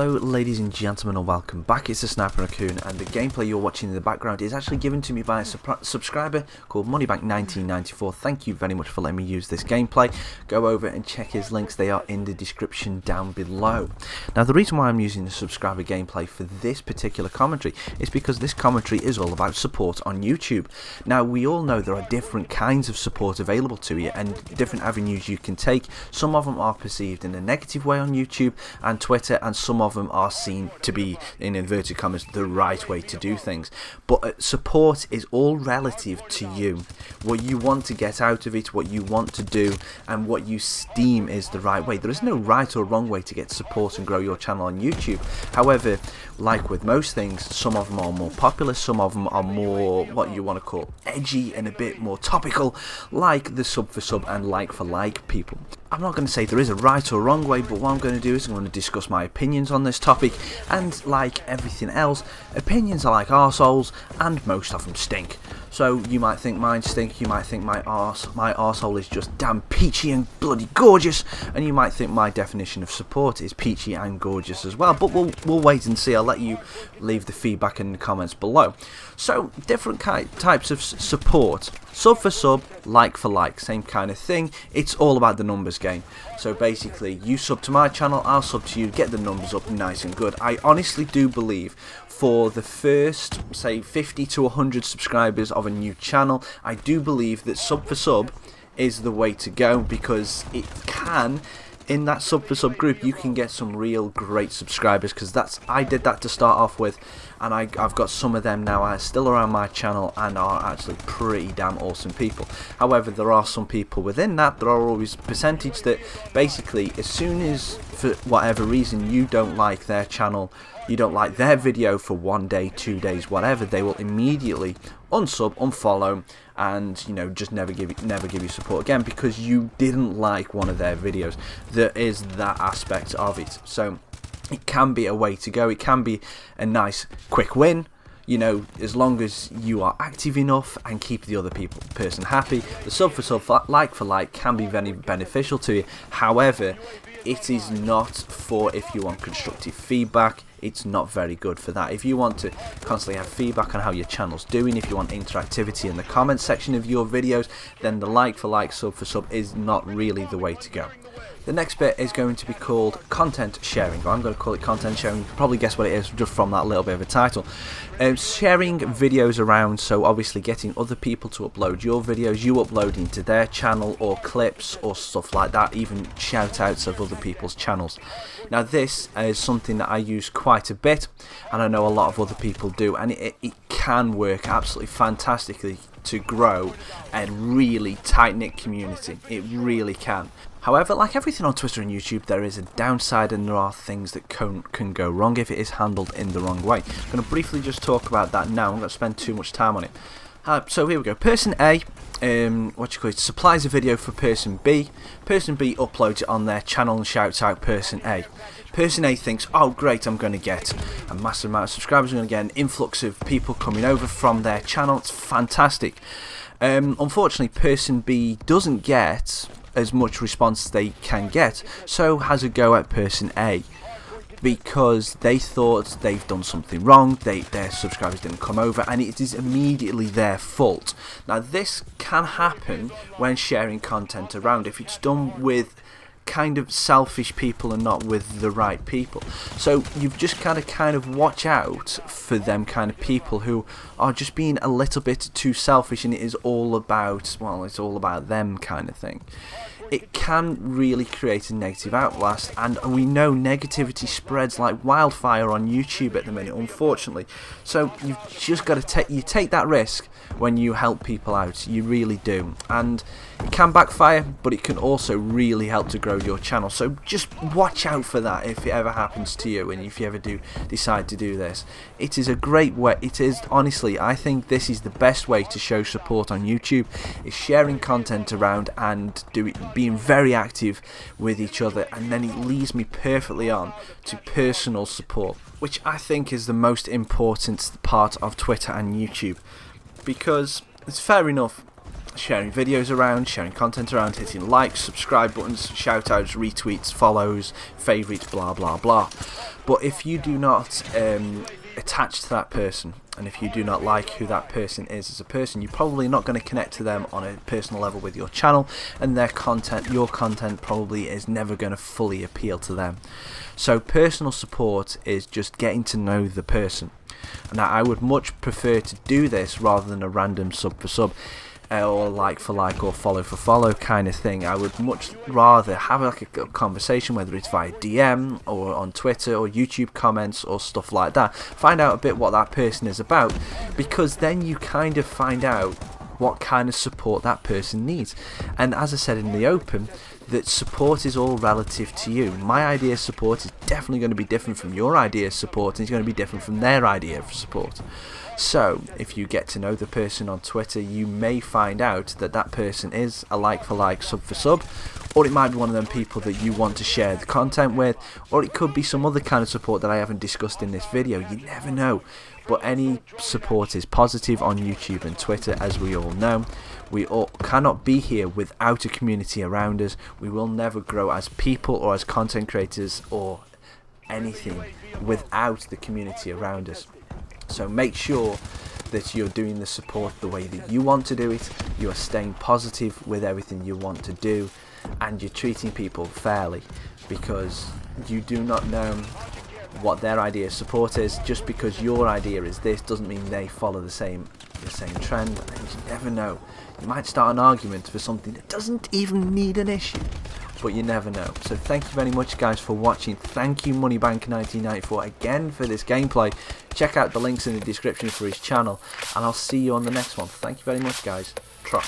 Hello ladies and gentlemen and welcome back. It's the Sniper Raccoon, and the gameplay you're watching in the background is actually given to me by a subscriber called Moneybank1994. Thank you very much for letting me use this gameplay. Go over and check his links, they are in the description down below. Now the reason why I'm using the subscriber gameplay for this particular commentary is because this commentary is all about support on YouTube. Now we all know there are different kinds of support available to you and different avenues you can take. Some of them are perceived in a negative way on YouTube and Twitter, and some of them are seen to be, in inverted commas, the right way to do things. But support is all relative to you. What you want to get out of it, what you want to do, and what you deem is the right way. There is no right or wrong way to get support and grow your channel on YouTube. However, like with most things, some of them are more popular, some of them are more what you want to call edgy and a bit more topical, like the sub for sub and like for like people. I'm not going to say there is a right or wrong way, but what I'm going to do is I'm going to discuss my opinions on this topic, and like everything else, opinions are like arseholes, and most of them stink. So you might think mine stink, you might think my arsehole is just damn peachy and bloody gorgeous, and you might think my definition of support is peachy and gorgeous as well, but we'll wait and see. I'll let you leave the feedback in the comments below. So different types of support. Sub for sub, like for like, same kind of thing. It's all about the numbers game. So basically, you sub to my channel, I'll sub to you, get the numbers up nice and good. I honestly do believe for the first, say, 50 to 100 subscribers of a new channel, I do believe that sub for sub is the way to go, because it can, in that sub for sub group, you can get some real great subscribers, because I did that to start off with, and I've got some of them now still around my channel and are actually pretty damn awesome people. However, there are some people within that, there are always percentage that basically, as soon as for whatever reason you don't like their channel, you don't like their video for 1 day, 2 days, whatever, they will immediately unsub, unfollow, and just never give you support again because you didn't like one of their videos. There is that aspect of it. So it can be a way to go. It can be a nice quick win, as long as you are active enough and keep the other person happy. The sub for sub, like for like, can be very beneficial to you. However, it is not for if you want constructive feedback. It's not very good for that. If you want to constantly have feedback on how your channel's doing, if you want interactivity in the comments section of your videos, then the like for like, sub for sub is not really the way to go. The next bit is going to be called content sharing. I'm going to call it content sharing. You can probably guess what it is just from that little bit of a title. Sharing videos around, so obviously getting other people to upload your videos, you uploading to their channel, or clips or stuff like that, even shout outs of other people's channels. Now this is something that I use quite a bit, and I know a lot of other people do, and it can work absolutely fantastically to grow a really tight-knit community. It really can. However, like everything on Twitter and YouTube, there is a downside, and there are things that can go wrong if it is handled in the wrong way. I'm going to briefly just talk about that now. I'm going to spend too much time on it. So here we go. Person A, supplies a video for person B. Person B uploads it on their channel and shouts out person A. Person A thinks, oh great, I'm going to get a massive amount of subscribers, I'm going to get an influx of people coming over from their channel, it's fantastic. Unfortunately, person B doesn't get as much response as they can get, so has a go at person A, because they thought they've done something wrong, their subscribers didn't come over, and it is immediately their fault. Now this can happen when sharing content around, if it's done with kind of selfish people and not with the right people. So you've just got to kind of watch out for them kind of people who are just being a little bit too selfish, and it is all about, well, it's all about them kind of thing. It can really create a negative outblast, and we know negativity spreads like wildfire on YouTube at the minute, unfortunately. So you've just got to take that risk when you help people out. You really do, and it can backfire, but it can also really help to grow your channel. So just watch out for that if it ever happens to you, and if you ever do decide to do this. It is a great way. It is, honestly, I think this is the best way to show support on YouTube, is sharing content around and being very active with each other. And then it leads me perfectly on to personal support, which I think is the most important part of Twitter and YouTube, because it's fair enough. sharing videos around, sharing content around, hitting likes, subscribe buttons, shout outs, retweets, follows, favourites, blah blah blah. But if you do not attach to that person, and if you do not like who that person is as a person, you're probably not going to connect to them on a personal level with your channel, and their content, your content, probably is never going to fully appeal to them. So personal support is just getting to know the person. Now I would much prefer to do this rather than a random sub for sub, or like for like, or follow for follow kind of thing. I would much rather have like a conversation, whether it's via DM or on Twitter or YouTube comments or stuff like that. Find out a bit what that person is about, because then you kind of find out what kind of support that person needs. And as I said in the open, that support is all relative to you. My idea of support is definitely going to be different from your idea of support, and it's going to be different from their idea of support. So if you get to know the person on Twitter, you may find out that that person is a like for like, sub for sub, or it might be one of them people that you want to share the content with, or it could be some other kind of support that I haven't discussed in this video. You never know. But any support is positive on YouTube and Twitter, as we all know. We all cannot be here without a community around us. We will never grow as people or as content creators or anything without the community around us. So make sure that you're doing the support the way that you want to do it, you are staying positive with everything you want to do, and you're treating people fairly, because you do not know what their idea of support is. Just because your idea is this doesn't mean they follow the same trend, and you never know. You might start an argument for something that doesn't even need an issue, but you never know. So thank you very much guys for watching. Thank you Moneybank1994 again for this gameplay. Check out the links in the description for his channel, and I'll see you on the next one. Thank you very much guys. Trot.